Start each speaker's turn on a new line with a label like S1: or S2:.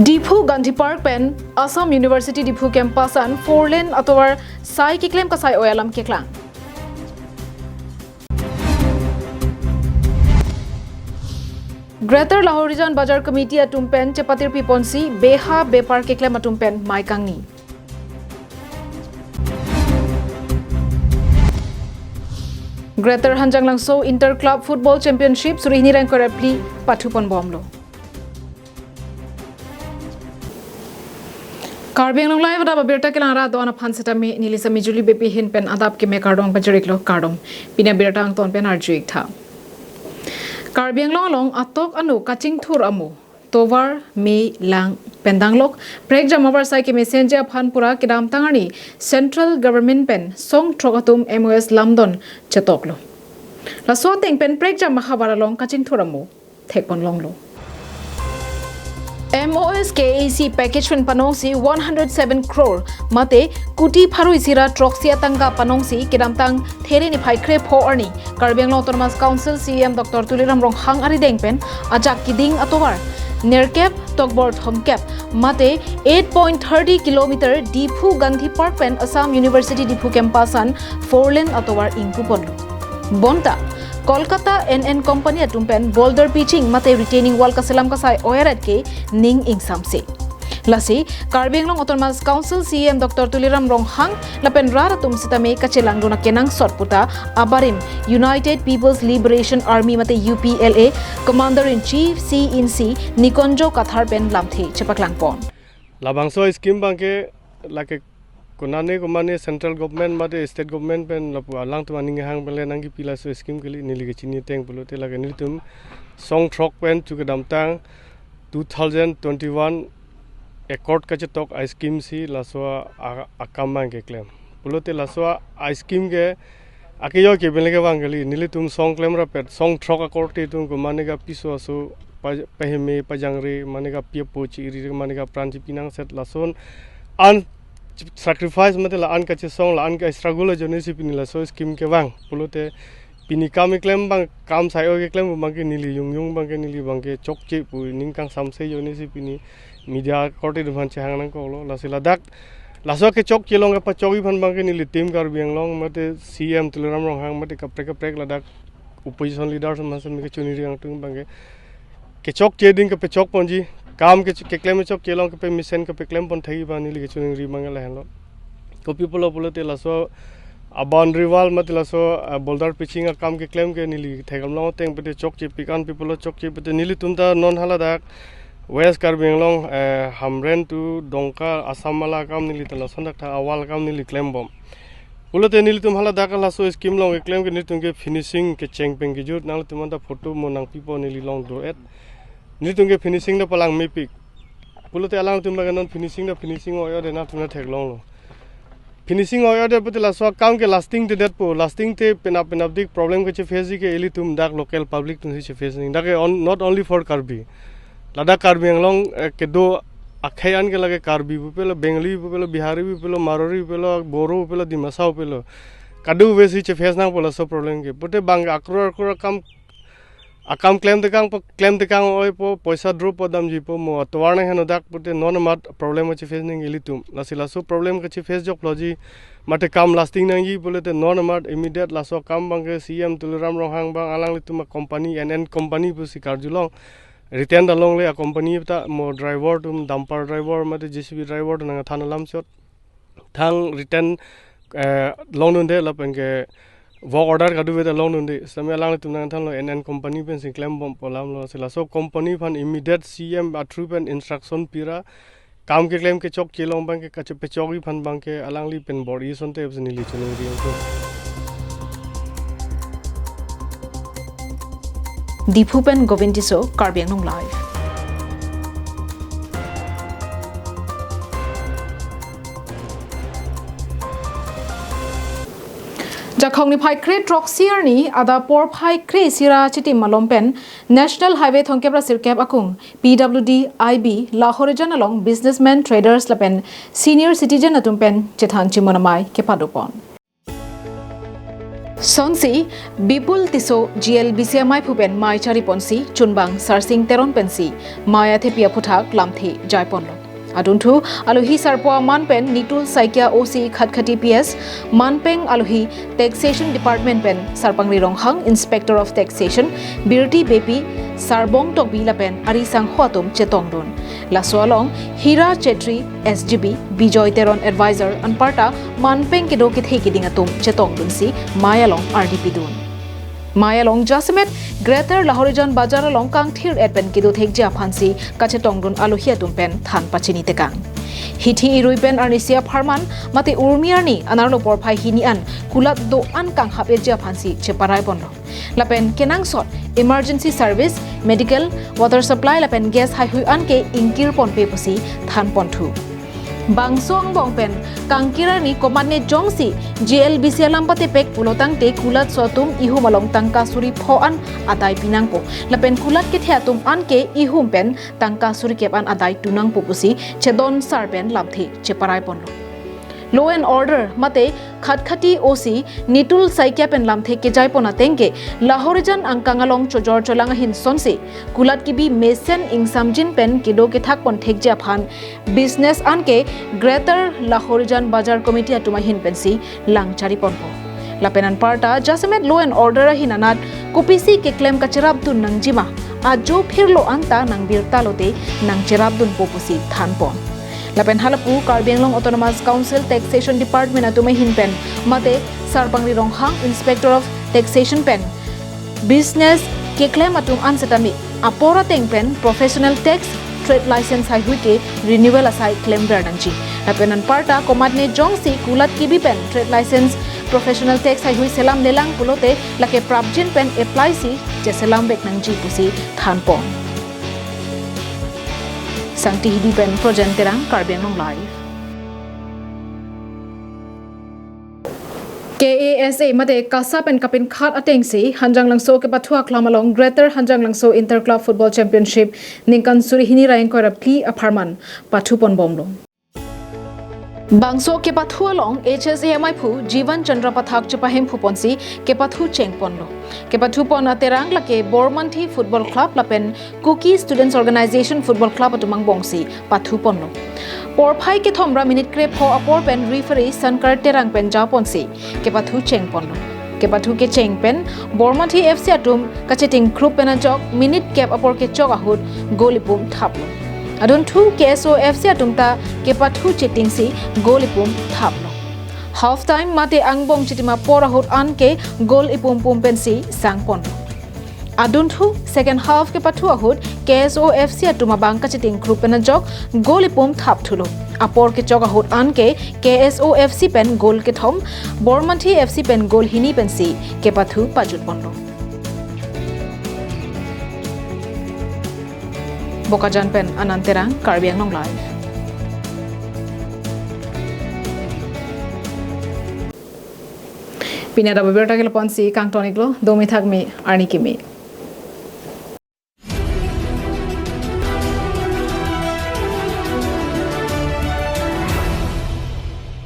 S1: Dipu Gandhi Park pen Assam University Dipu campasan 4-lane atowar sai kiklem kasai oyalam kiklang. Greater Lahore Region Bajar Committee atumpen Chepatir Piponsi Beha Bepar kiklem atumpen Maikangi. Greater Hanjang Langso Inter Club Football Championship Surihni Rank Repli Patupon Bomlo. Karbi ang live Adap Abirta kilang ra doon aphan sa tami nilisa mijuli bepi hin pen Adap ke me kardong bajuriklo kardong pina Abirta ang ton pen arjuik tha. Karbi ang long atok anu kaching thur amu tovar me lang pendanglok prek jamavar sai ke messenger aphan pura kidam tangani Central Government pen song trokatum MOS lamdon chetoklo. Laso teng pen prek jam mahabara long kaching thur amu thekpon long lo. MOS KAC package pen panongsi 107 crore mate kuti pharu isira troxia tanga panongsi kidamtang there ni phai kre pho arni Karbiang Autonomous Council CM Dr. Tuliram Rong hang ari dengpen ajak kiding atowar nerkep tokbor thomkep mate 8.30 km Dipu Gandhi Park pen Assam University Dipu campasan 4-lane atowar ingkupon bonta Kolkata NN Company atumpen boulder pitching mate retaining wall kaselam kasai oyarat ke ning ingsamse. Lasi Karbiang Autonomous Council CM Dr. Tuliram Ronghang lapen rara tum sitame kachelang dona kenang sotputa abarim United People's Liberation Army mate UPLA Commander in Chief CNC Nikonjo Kathar pen lamthe chepaklang pon.
S2: Labangso scheme bangke like kumane central government mate state government pen lapu alang tu maning hang pele nangi pila so scheme kali nili ke chini teng pulu te laga nilitum song trok pen chu kedam tang 2021 accord ka tok ice scheme si laswa akam ke claim pulu te laswa ice scheme ke akiyo ke bele ke bangali nilitum song claim ra pet song trok accord te tum kumane ga piso so paheme pajangre mane ga pie pochi ri mane ga pranji pinang set lason an sacrifice mate la an kache song la an ka struggle jone si pinila so scheme ke bang pulote pini kam claim bang kam sai o ke claim bang ke nili yung bang ke nili bang ke chok che pu ning kang samse jone si pini media korte de che hang nang ko lo la sila dak la so ke chok che long pa chogi phan bang ke nili team Karbiang long mate CM Tuliram Rong hang mate ka prek la dak opposition leaders man mi ke chuni riang tung bang ke chok che ding ke pe chok ponji काम के claim चok केलों के पे mission के पे claim पन थई बानी लिखे चुनिंग री मंगल हेलो कॉपी पोलो पोलो ते लसो आ बाउंड्री वाल मत लसो बोल्डर पिचिंग काम के क्लेम के नीली थेगम लो तेंग पे चok चे पिकान पिपोलो चok चे पे नीली तुमता नॉन हाला दा वेस्ट Karbiang long हमरेन टू डोंका असम माला काम नीली त लसन दा अवाल काम नीली क्लेम बम पोलो ते नीली तुम हाला दा का लसो स्कीम लो के क्लेम के नी तुम के फिनिशिंग के चेंग पेंग के जुट नाल तुम दा फोटो मो नंग पिपो नीली लोंग दो eight ni tungge finishing da palang mepik pulote alang tum laga non finishing oyo de na tuna theklong lo finishing oyo de putila so kam ke lasting te det po lasting te penap dik problem ke che face ke eli tum dak local public tum che facing dak not only for Karbi lada Karbiang long ke do akhayan ke lage Karbi pelo Bengali pelo Bihari pelo Marori pelo Boro pelo Dimasa pelo kadu vesi che face nang pola so problem ke pute bang akror kam akam claim te kang oi po paisa drop po dam ji po mo atwarne heno dak pute non mat problem che face ning elitum lasila so problem ke che face jok logi mate kam lasting nangi bole te non mat immediate laso kam bang ke CM Tuliram Rohang bang alang litum company NN company pu sikar julong return da long le a company ta mo driver tum dumper driver mate JCB driver nang thanalam shot thang return long nun de lapen ke work order kadu ve long nun de samay lang tum nang than lo NN company pen sing claim bom polam lo sila so company fan immediate CM atrup and instruction pira काम के claim के chok kelong bang ke kache pe chogi fan bang ke alang li pen body son te abs nili chuni ri ko
S1: Dipu pen Govindiso Karbiang live Jakhong ni phai kre troxier ni ada por phai kre sira chiti malompen National Highway thongkebra sirkep akung PWD IB Lahore janalong businessmen traders lapen senior citizen atumpen chethan chimonamai kepadopon Sonsi Bipul Tiso GLBC Mai Pupen Mai Chari Ponsi Chunbang Sarsing Teron Pensi Maya Thepia Puthak Lamthi Jaiponlo Aduntu Aluhi Sarpoa Manpen Nitul Saikia OC Khatkati PS Manpeng Aluhi Taxation Department Pen Sarpangri Ronghang Inspector of Taxation Birti Bepi Sarbong Tokbi Lapen Arisang Huatum Chetongdon Laswalong Hira Chetri SGB Bijoy Teron Advisor Anparta Manpeng Kidokit Hekidingatum Chetongdon Si Mayalong RDP Dun Mayalong Jasmet Greater Lahorijan Bajar Long Kang Thir Edpen Kido Thekja Phansi Kachetongdun Aluhia Tumpen Than Pachini Tekang Hithi Iruipen Arnisia Pharman Mate Urmiarni Anarlo Porphai Hinian Kulat Do An Kang Hapetja Phansi Cheparai Pondo Lapen Kenang Sot Emergency Service Medical Water Supply Lapen Gas Highway Anke Inkir Ponpe Pusi Than Pontu Bangsong Bongpen Kangkirani Komanne Jongsi GLBC Lampate Pek Pulotang Te Kulat Sotum Ihu Malong Tangka Suri Phoan Adai Pinangpo Lapen Kulat Kethiatum Anke Ihumpen Tangka Suri Kepan Adai Tunang Pupusi Chedon Sarpen Lamthi Cheparai Ponlo Law and Order Mate Khatkati OC Nitul Saikia Pen Lamthe Kejai Pona Tenge Lahorijan Angkangalong Chojor Cholanga Hin Sonse Kulat Kibi Mesen Ingsamjin Pen Kido Kethak Pon Thekja Phan Business Anke Greater Lahorijan Bajar Committee Atuma Hin Pensi Langchari Ponpo Lapenan Parta Jasamet Law and Order Hinanat Kupisi ke claim Kacharab Tun Nangjima Ajo Phirlo Anta Nang Birta Lote Nang Cherab Dun Popusi Thanpon Lapen halapu Karbianglong Autonomous Council Taxation Department Atuma Hinpen Mate Sarpangri Ronghang Inspector of Taxation Pen Business ke claim atum ansetami Apora Tengpen Professional Tax Trade License Highway Renewal Asai Claim Bernanchi Lapenan Parta Komadne Jongsi Kulat Kibi Pen Trade License Professional Tax Highway Selam Lelang Pulote Lake Prabjin Pen Apply Si Jeselam Bek Nangji Pusi Thanpon Sangti Hidi Pen Projenterang Karbianglong Live KASA Mate Kasap and Kapin Khat Atengsi Hanjang Langso ke Pathua Klamalong Greater Hanjang Langso Interclub Football Championship Ningkan Surihini Raing Kora Pli Aparman Pathupon Bomlo Bangso ke Pathua Long HSAMI Phu Jivan Chandra Pathak Chapahim Phuponsi ke Pathu Chengponlo ke Pathu Pon Aterang lake Bormanthi Football Club Lapen Cookie Students Organization Football Club Atumang Bongsi Pathu Ponlo Porphai ke Thomra Minute Crep Ho Apor Pen Referee Sankar Terang Pen Japonsi ke Pathu Chengponlo ke Pathu ke Chengpen Bormanthi FC Atum Kacheting Group Penajok Minute Cap Apor ke Chogahut Golipum Thaplo Adon thu KSO FC Atumta ke Pathu Chetingsi Golipum Thaplo Half time mate angbong chitima porahut anke goal ipum pumpensi sangpon Adon thu second half ke Pathu ahut KSO FC Atuma bangka chiting group na jok goal ipum thap thulo apor ke chogahut anke KSO FC pen goal ke thom Bormanthi FC pen goal hini pensi ke Pathu pajut ponlo Bokajan pen ananterang Karbianglong Live Pinada Abirta ke Ponsi Kang Toniklo Domi Thagmi Arni Kimi